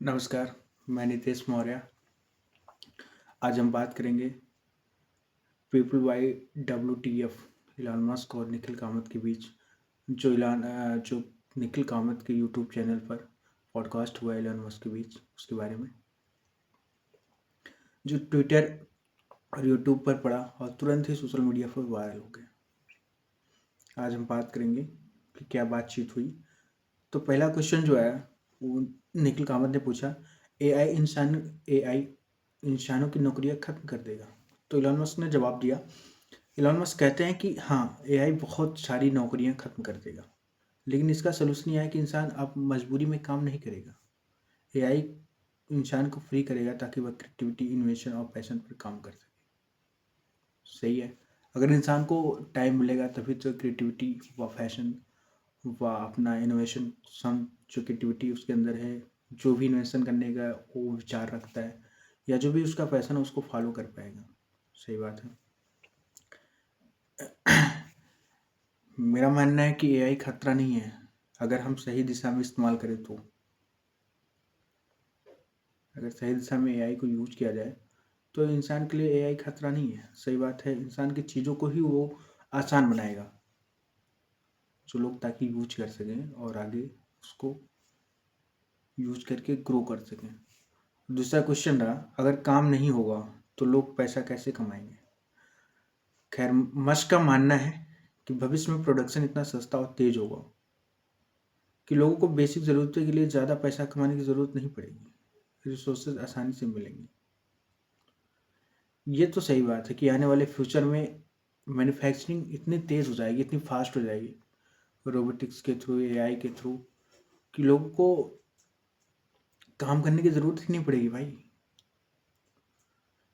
नमस्कार, मैं नितेश मौर्य। आज हम बात करेंगे people why WTF Elon Musk और निखिल कामत के बीच जो निखिल कामत के यूट्यूब चैनल पर पॉडकास्ट हुआ इलॉन मस्क के बीच उसके बारे में, जो ट्विटर और यूट्यूब पर पड़ा और तुरंत ही सोशल मीडिया पर वायरल हो गया। आज हम बात करेंगे कि क्या बातचीत हुई। तो पहला क्वेश्चन जो है वो निखिल कामत ने पूछा, एआई इंसानों की नौकरियां खत्म कर देगा? तो इलॉन मस्क ने जवाब दिया। इलॉन मस्क कहते हैं कि हाँ, एआई बहुत सारी नौकरियां खत्म कर देगा, लेकिन इसका सलूशन यह है कि इंसान अब मजबूरी में काम नहीं करेगा। एआई इंसान को फ्री करेगा ताकि वह क्रिएटिविटी, इन्वेशन और पैशन पर काम कर सके। सही है। अगर इंसान को टाइम मिलेगा तभी तो क्रिएटिविटी व फैशन व अपना इनोवेशन सम जो क्रिएटिविटी उसके अंदर है, जो भी इन्वेंशन करने का वो विचार रखता है या जो भी उसका पैशन है उसको फॉलो कर पाएगा। सही बात है। मेरा मानना है कि एआई खतरा नहीं है अगर हम सही दिशा में इस्तेमाल करें तो। अगर सही दिशा में एआई को यूज किया जाए तो इंसान के लिए एआई खतरा नहीं है। सही बात है, इंसान की चीज़ों को ही वो आसान बनाएगा जो लोग ताकि यूज कर सकें और आगे उसको यूज करके ग्रो कर सकें। दूसरा क्वेश्चन रहा, अगर काम नहीं होगा तो लोग पैसा कैसे कमाएंगे? खैर, मस्क का मानना है कि भविष्य में प्रोडक्शन इतना सस्ता और तेज होगा कि लोगों को बेसिक ज़रूरतों के लिए ज़्यादा पैसा कमाने की ज़रूरत नहीं पड़ेगी, रिसोर्सेज आसानी से मिलेंगे। ये तो सही बात है कि आने वाले फ्यूचर में मैन्युफैक्चरिंग इतनी तेज़ हो जाएगी, इतनी फास्ट हो जाएगी रोबोटिक्स के थ्रू, एआई के थ्रू, कि लोगों को काम करने की ज़रूरत ही नहीं पड़ेगी भाई।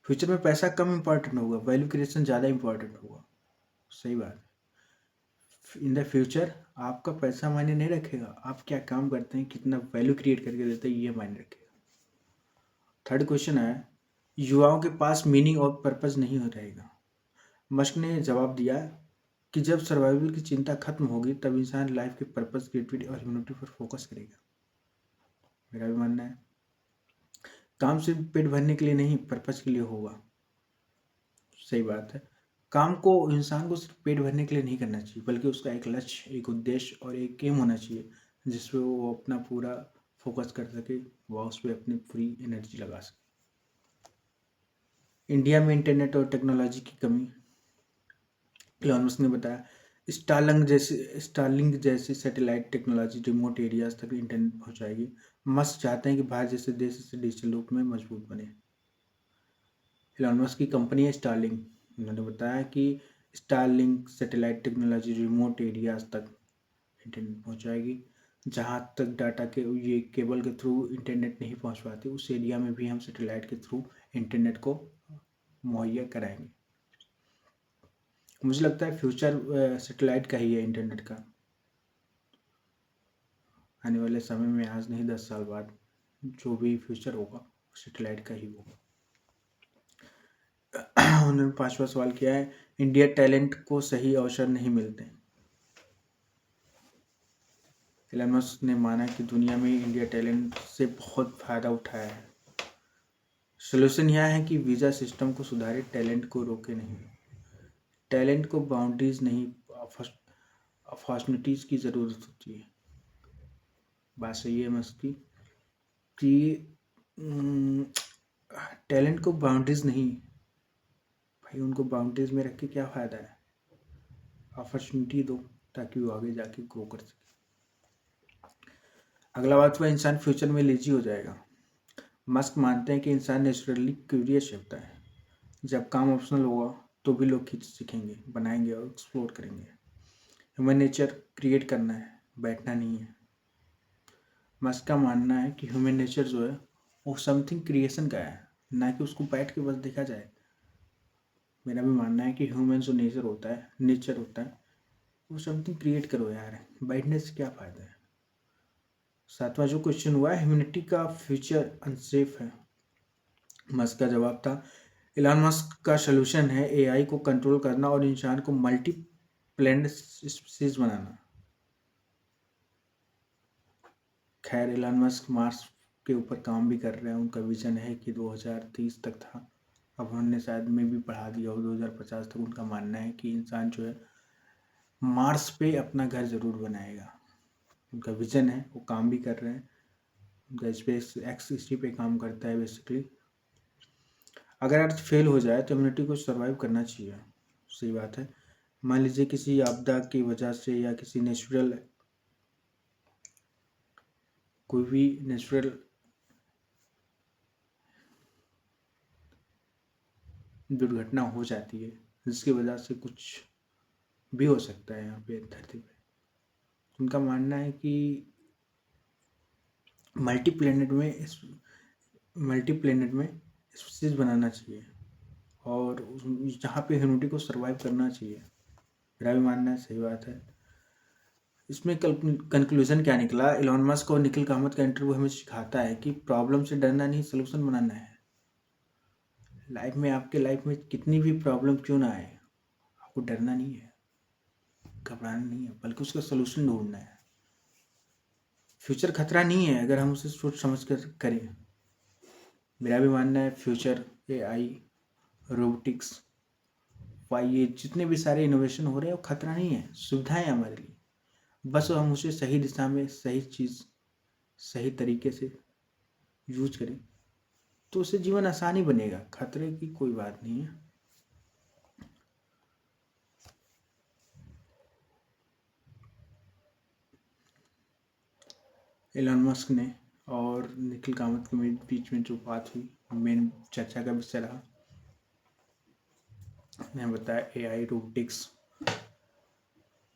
फ्यूचर में पैसा कम इम्पॉर्टेंट होगा, वैल्यू क्रिएशन ज़्यादा इम्पॉर्टेंट होगा। सही बात है। इन द फ्यूचर आपका पैसा मायने नहीं रखेगा, आप क्या काम करते हैं, कितना वैल्यू क्रिएट करके देते हैं, ये मायने रखेगा। थर्ड क्वेश्चन है, युवाओं के पास मीनिंग और पर्पस नहीं हो रहेगा। मस्क ने जवाब दिया कि जब सर्वाइवल की चिंता खत्म होगी तब इंसान लाइफ के पर्पस, क्रिएटिविटी और ह्यूमैनिटी पर फोकस करेगा। मेरा भी मानना है काम सिर्फ पेट भरने के लिए नहीं, पर्पस के लिए होगा। सही बात है। काम को इंसान को सिर्फ पेट भरने के लिए नहीं करना चाहिए, बल्कि उसका एक लक्ष्य, एक उद्देश्य और एक एम होना चाहिए जिसपे वो अपना पूरा फोकस कर सके, वह उस पर अपनी पूरी एनर्जी लगा सके। इंडिया में इंटरनेट और टेक्नोलॉजी की कमी, इलॉन मस्क ने बताया। स्टारलिंक जैसी सैटेलाइट टेक्नोलॉजी रिमोट एरियाज तक इंटरनेट पहुंचाएगी। मस्क चाहते हैं कि भारत जैसे देश इस डिजिटल रूप में मजबूत बने। इलॉन मस्क की कंपनी है स्टारलिंक। उन्होंने बताया कि Starlink satellite technology remote areas तक इंटरनेट पहुंचाएगी। जहां तक डाटा के ये केबल के थ्रू इंटरनेट नहीं पहुंच पाती, उस एरिया में भी हम सैटेलाइट के थ्रू इंटरनेट को मुहैया कराएंगे। मुझे लगता है फ्यूचर सैटेलाइट का ही है, इंटरनेट का। आने वाले समय में, आज नहीं 10 साल बाद, जो भी फ्यूचर होगा सैटेलाइट का ही होगा। उन्होंने पांचवा सवाल किया है, इंडिया टैलेंट को सही अवसर नहीं मिलते। एलन मस्क ने माना कि दुनिया में इंडिया टैलेंट से बहुत फ़ायदा उठाया है। सोल्यूशन यह है कि वीज़ा सिस्टम को सुधारे, टैलेंट को रोके नहीं। टैलेंट को बाउंड्रीज नहीं, अपॉर्चुनिटीज़ की ज़रूरत होती है। बात सही है मस्क की कि टैलेंट को बाउंड्रीज नहीं, भाई उनको बाउंड्रीज में रख के क्या फ़ायदा है। अपॉर्चुनिटी दो ताकि वो आगे जाके ग्रो कर सके। अगला बात हुआ, इंसान फ्यूचर में लेजी हो जाएगा। मस्क मानते हैं कि इंसान नेचुरली क्यूरियस होता है। जब काम ऑप्शनल होगा तो भी लोग खींच सीखेंगे, बनाएंगे और एक्सप्लोर करेंगे। ह्यूमन नेचर क्रिएट करना है, बैठना नहीं है। मस्क का मानना है कि ह्यूमन नेचर जो है वो समथिंग क्रिएशन का है, ना कि उसको बैठ के बस देखा जाए। मेरा भी मानना है कि ह्यूमन जो नेचर होता है वो समथिंग क्रिएट करो यार, बैठने से क्या फ़ायदा है। सातवां जो क्वेश्चन हुआ है, ह्यूमनिटी का फ्यूचर अनसेफ है। मस्क का जवाब था, इलॉन मस्क का सलूशन है एआई को कंट्रोल करना और इंसान को मल्टी प्लैनेट स्पीसीज बनाना। खैर, इलॉन मस्क मार्स के ऊपर काम भी कर रहे हैं। उनका विजन है कि 2030 तक था, अब उन्होंने शायद में भी बढ़ा दिया हो 2050 तक। उनका मानना है कि इंसान जो है मार्स पे अपना घर ज़रूर बनाएगा। उनका विजन है, वो काम भी कर रहे हैं। उनका स्पेस एक्स इसी पे काम करता है बेसिकली। अगर अर्थ फेल हो जाए तो ह्यूमैनिटी को सर्वाइव करना चाहिए, सही बात है। मान लीजिए किसी आपदा की वजह से या किसी नेचुरल कोई भी नेचुरल दुर्घटना हो जाती है जिसकी वजह से कुछ भी हो सकता है यहाँ पे धरती पे। उनका मानना है कि मल्टी प्लेनेट में स्पीशीज बनाना चाहिए और जहाँ पे ह्यूमैनिटी को सर्वाइव करना चाहिए। मेरा भी मानना है, सही बात है। इसमें कंक्लूजन क्या निकला? इलॉन मस्क और निखिल कामत का इंटरव्यू हमें सिखाता है कि प्रॉब्लम से डरना नहीं, सोल्यूशन बनाना है। लाइफ में, आपके लाइफ में कितनी भी प्रॉब्लम क्यों ना आए, आपको डरना नहीं है, घबराना नहीं है, बल्कि उसका सोल्यूशन ढूंढना है। फ्यूचर खतरा नहीं है अगर हम उसे सोच समझ कर करें। मेरा भी मानना है फ्यूचर AI, रोबोटिक्स, ये जितने भी सारे इनोवेशन हो रहे हैं वो खतरा नहीं है, सुविधाएं है हमारे लिए। बस हम उसे सही दिशा में, सही चीज़ सही तरीके से यूज करें तो उससे जीवन आसान ही बनेगा। खतरे की कोई बात नहीं है। एलन मस्क ने और निखिल कामत के बीच में जो बात हुई, मेन चर्चा का विषय रहा। मैंने बताया AI रोबोटिक्स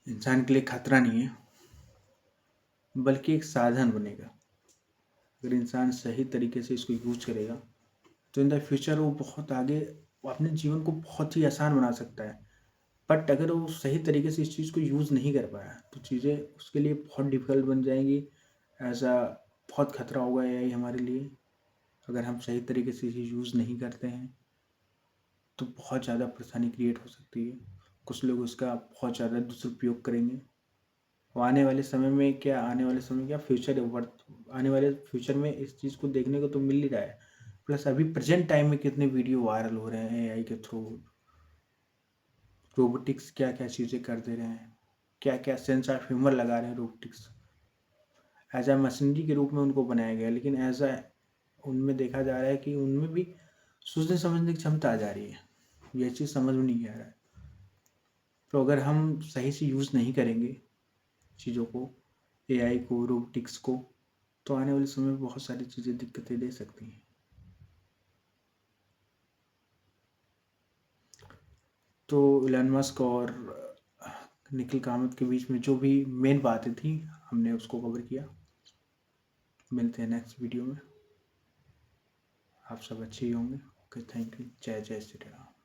इंसान के लिए खतरा नहीं है, बल्कि एक साधन बनेगा। अगर इंसान सही तरीके से इसको यूज करेगा तो इन द फ्यूचर वो बहुत आगे, वो अपने जीवन को बहुत ही आसान बना सकता है। बट अगर वो सही तरीके से इस चीज़ को यूज़ नहीं कर पाया तो चीज़ें उसके लिए बहुत डिफिकल्ट बन जाएंगी। ऐसा बहुत खतरा होगा AI हमारे लिए। अगर हम सही तरीके से इसे यूज़ नहीं करते हैं तो बहुत ज़्यादा परेशानी क्रिएट हो सकती है। कुछ लोग उसका बहुत ज़्यादा दुरुपयोग करेंगे। आने वाले समय में क्या, फ्यूचर वर्थ, आने वाले फ्यूचर में इस चीज़ को देखने को तो मिल ही रहा है। प्लस अभी प्रेजेंट टाइम में कितने वीडियो वायरल हो रहे हैं AI के थ्रू। रोबोटिक्स क्या क्या चीज़ें कर दे रहे हैं, क्या क्या सेंस ऑफ ह्यूमर लगा रहे हैं रोबोटिक्स। एज ए मशीनरी के रूप में उनको बनाया गया, लेकिन एज ए उनमें देखा जा रहा है कि उनमें भी सोचने समझने की क्षमता आ जा रही है। ये चीज़ समझ में नहीं आ रहा है। तो अगर हम सही से यूज़ नहीं करेंगे चीज़ों को, AI को, रोबोटिक्स को, तो आने वाले समय में बहुत सारी चीज़ें दिक्कतें दे सकती हैं। तो इलॉन मस्क और निखिल कामत के बीच में जो भी मेन बातें थी हमने उसको कवर किया। मिलते हैं नेक्स्ट वीडियो में। आप सब अच्छे ही होंगे। Okay, thank you. जय जय श्री राम।